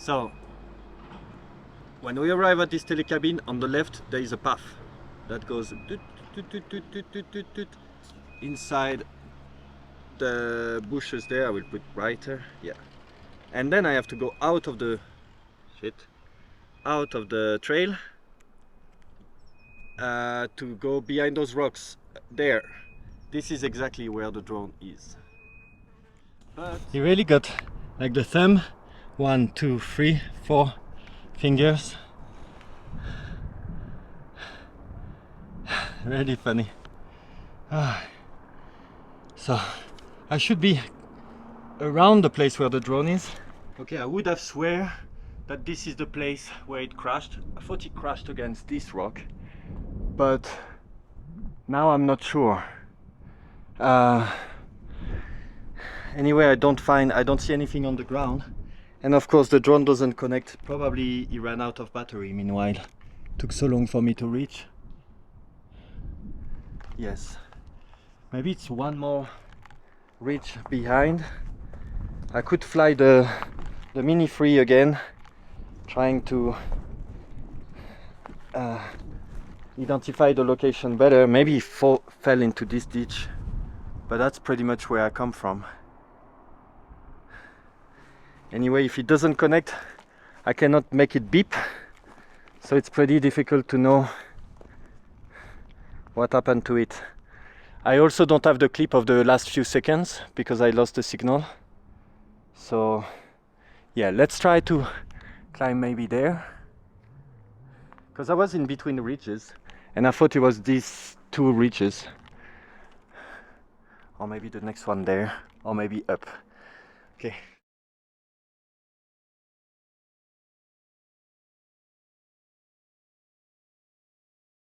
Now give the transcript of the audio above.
So when we arrive at this telecabin, on the left there is a path that goes inside the bushes there. I will put brighter, yeah. And then I have to go out of the trail to go behind those rocks there. This is exactly where the drone is. But he really got like the thumb, 1, 2, 3, 4 fingers. Really funny. So I should be around the place where the drone is. Okay, I would have swear that this is the place where it crashed. I thought it crashed against this rock, but now I'm not sure. Anyway, I don't see anything on the ground, and of course the drone doesn't connect. Probably he ran out of battery meanwhile. Took so long for me to reach. Yes, maybe it's one more ridge behind. I could fly the Mini 3 again, trying to identify the location better. Maybe he fell into this ditch, but that's pretty much where I come from. Anyway, if it doesn't connect, I cannot make it beep, so it's pretty difficult to know what happened to it. I also don't have the clip of the last few seconds because I lost the signal. So yeah, let's try to climb maybe there, because I was in between the ridges and I thought it was these two ridges, or maybe the next one there, or maybe up. Okay.